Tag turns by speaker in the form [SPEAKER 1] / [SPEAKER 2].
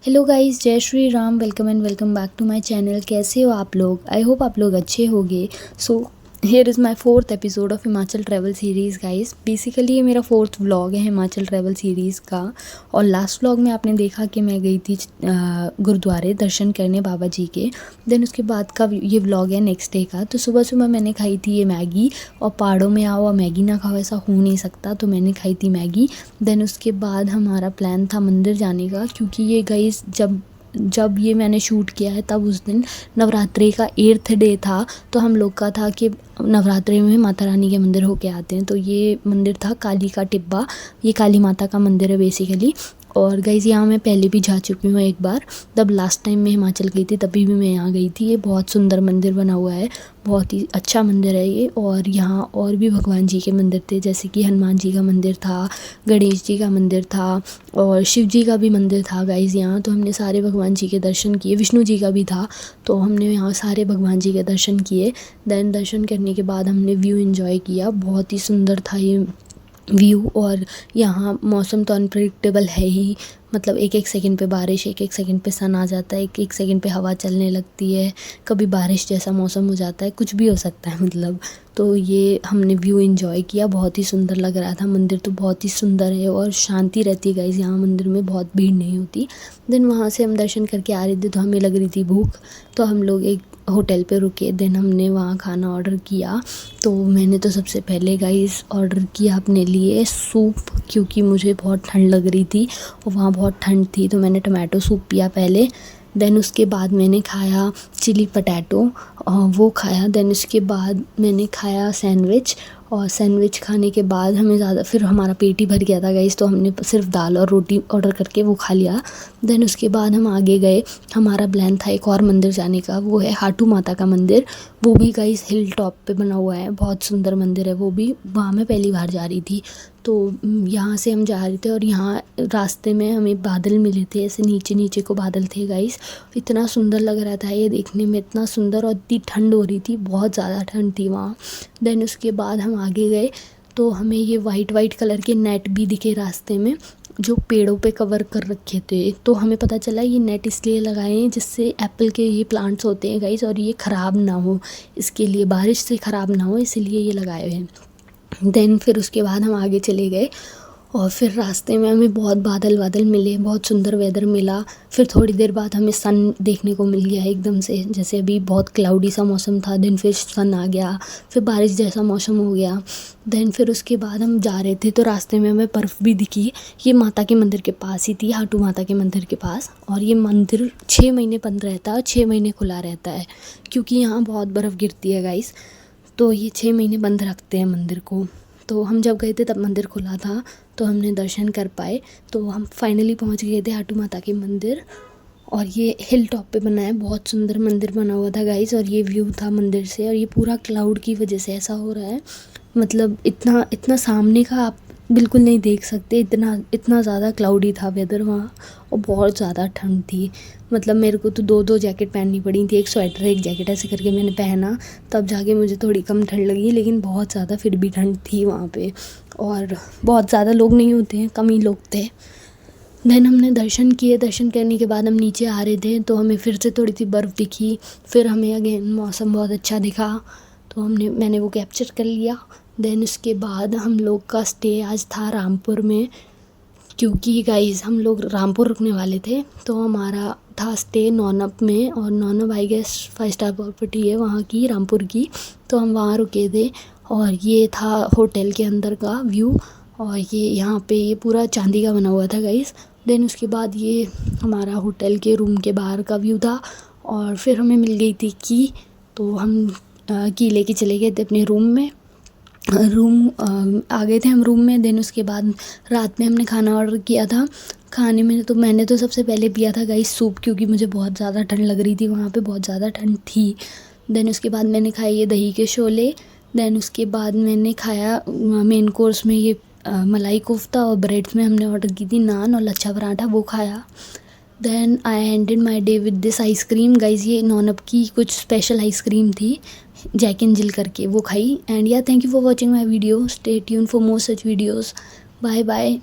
[SPEAKER 1] Hello guys, जय Shri Ram. Welcome and welcome back to my channel. कैसे हो आप लोग? आई होप आप लोग अच्छे होंगे। So here is my fourth episode of Himachal travel series guys. Basically ये मेरा फोर्थ व्लॉग है हिमाचल ट्रैवल सीरीज़ का। और लास्ट व्लॉग में आपने देखा कि मैं गई थी गुरुद्वारे दर्शन करने बाबा जी के। देन उसके बाद का ये व्लॉग है नेक्स्ट डे का। तो सुबह सुबह मैंने खाई थी ये मैगी, और पहाड़ों में आओ और मैगी ना खाओ ऐसा हो नहीं सकता, तो मैंने खाई थी मैगी। देन उसके बाद हमारा प्लान था मंदिर जाने का, क्योंकि ये गाइस जब ये मैंने शूट किया है तब उस दिन नवरात्रि का 8th डे था। तो हम लोग का था कि नवरात्रि में माता रानी के मंदिर होके आते हैं। तो ये मंदिर था काली का टिब्बा, ये काली माता का मंदिर है बेसिकली। और गाइस यहाँ मैं पहले भी जा चुकी हूँ एक बार, तब लास्ट टाइम मैं हिमाचल गई थी तभी भी मैं यहाँ गई थी। ये बहुत सुंदर मंदिर बना हुआ है, बहुत ही अच्छा मंदिर है ये। और यहाँ और भी भगवान जी के मंदिर थे, जैसे कि हनुमान जी का मंदिर था, गणेश जी का मंदिर था और शिव जी का भी मंदिर था गाइस यहाँ। तो हमने सारे भगवान जी के दर्शन किए, विष्णु जी का भी था। तो हमने यहाँ सारे भगवान जी के दर्शन किए। देन दर्शन करने के बाद हमने व्यू एंजॉय किया, बहुत ही सुंदर था ये व्यू। और यहाँ मौसम तो अनप्रेडिक्टेबल है ही, मतलब एक एक सेकंड पे बारिश, एक एक सेकंड पे सन आ जाता है, एक एक सेकंड पे हवा चलने लगती है, कभी बारिश जैसा मौसम हो जाता है, कुछ भी हो सकता है मतलब। तो ये हमने व्यू एंजॉय किया, बहुत ही सुंदर लग रहा था। मंदिर तो बहुत ही सुंदर है और शांति रहती है गाइस यहाँ मंदिर में, बहुत भीड़ नहीं होती। देन वहाँ से हम दर्शन करके आ रहे थे तो हमें लग रही थी भूख, तो हम लोग एक होटल पे रुके। देन हमने वहाँ खाना ऑर्डर किया। तो मैंने तो सबसे पहले गाइस ऑर्डर किया अपने लिए सूप, क्योंकि मुझे बहुत ठंड लग रही थी और वहाँ बहुत ठंड थी। तो मैंने टमाटो सूप पिया पहले। देन उसके बाद मैंने खाया चिली पटैटो, वो खाया। देन उसके बाद मैंने खाया सैंडविच, और सैंडविच खाने के बाद फिर हमारा पेट ही भर गया था गाइस, तो हमने सिर्फ दाल और रोटी ऑर्डर करके वो खा लिया। देन उसके बाद हम आगे गए। हमारा प्लान था एक और मंदिर जाने का, वो है खाटू माता का मंदिर। वो भी गाइस हिल टॉप पे बना हुआ है, बहुत सुंदर मंदिर है वो भी। वहाँ मैं पहली बार जा रही थी। तो यहाँ से हम जा रहे थे और यहाँ रास्ते में हमें बादल मिले थे, ऐसे नीचे नीचे को बादल थे गाइस। इतना सुंदर लग रहा था ये देखने में, इतना सुंदर। और इतनी ठंड हो रही थी, बहुत ज़्यादा ठंड थी वहाँ। देन उसके बाद हम आगे गए तो हमें ये वाइट कलर के नेट भी दिखे रास्ते में, जो पेड़ों पे कवर कर रखे थे। तो हमें पता चला ये नेट इसलिए लगाए हैं जिससे एप्पल के ये प्लांट्स होते हैं गाइस, और ये ख़राब ना हो, इसके लिए बारिश से ख़राब ना हो इसलिए ये लगाए हुए हैं। देन फिर उसके बाद हम आगे चले गए और फिर रास्ते में हमें बहुत बादल मिले, बहुत सुंदर वेदर मिला। फिर थोड़ी देर बाद हमें सन देखने को मिल गया एकदम से, जैसे अभी बहुत क्लाउडी सा मौसम था, देन फिर सन आ गया, फिर बारिश जैसा मौसम हो गया। देन फिर उसके बाद हम जा रहे थे तो रास्ते में हमें बर्फ़ भी दिखी। ये माता के मंदिर के पास ही थी, खाटू माता के मंदिर के पास। और ये मंदिर 6 महीने बंद रहता है और 6 महीने खुला रहता है, क्योंकि यहाँ बहुत बर्फ़ गिरती है गाइस। तो ये 6 महीने बंद रखते हैं मंदिर को। तो हम जब गए थे तब मंदिर खुला था, तो हमने दर्शन कर पाए। तो हम फाइनली पहुंच गए थे खाटू माता के मंदिर। और ये हिल टॉप पे बना है, बहुत सुंदर मंदिर बना हुआ था गाइस। और ये व्यू था मंदिर से, और ये पूरा क्लाउड की वजह से ऐसा हो रहा है, मतलब इतना सामने का आप बिल्कुल नहीं देख सकते, इतना ज़्यादा क्लाउडी था वेदर वहाँ। और बहुत ज़्यादा ठंड थी, मतलब मेरे को तो दो जैकेट पहननी पड़ी थी, एक स्वेटर एक जैकेट ऐसे करके मैंने पहना, तब जाके मुझे थोड़ी कम ठंड लगी। लेकिन बहुत ज़्यादा फिर भी ठंड थी वहाँ पे, और बहुत ज़्यादा लोग नहीं होते हैं, कम ही लोग थे। देन हमने दर्शन किए, दर्शन करने के बाद हम नीचे आ रहे थे तो हमें फिर से थोड़ी सी बर्फ़ दिखी। फिर हमें अगेन मौसम बहुत अच्छा दिखा, तो मैंने वो कैप्चर कर लिया। देन उसके बाद हम लोग का स्टे आज था रामपुर में, क्योंकि गाइस हम लोग रामपुर रुकने वाले थे। तो हमारा था स्टे नौनप में, और नौनप आई गेस 5 स्टार प्रॉपर्टी है वहाँ की, रामपुर की। तो हम वहाँ रुके थे, और ये था होटल के अंदर का व्यू। और ये यहाँ पे ये पूरा चांदी का बना हुआ था गाइस। देन उसके बाद ये हमारा होटल के रूम के बाहर का व्यू था। और फिर हमें मिल गई थी की, तो हम की लेके चले गए थे अपने रूम में। आ गए थे हम रूम में। देन उसके बाद रात में हमने खाना ऑर्डर किया था। खाने में तो मैंने तो सबसे पहले पिया था गाइस सूप, क्योंकि मुझे बहुत ज़्यादा ठंड लग रही थी, वहाँ पे बहुत ज़्यादा ठंड थी। देन उसके बाद मैंने खाए ये दही के शोले। देन उसके बाद मैंने खाया मेन कोर्स में ये मलाई कोफ्ता, और ब्रेड्स में हमने ऑर्डर की थी नान और लच्छा पराठा, वो खाया। Then I ended my day with this ice cream guys. ये नौनब की कुछ स्पेशल आइसक्रीम थी, जैक एंड जिल करके, वो खाई। एंड या thank you for watching my video, stay tune for more such videos. Bye bye.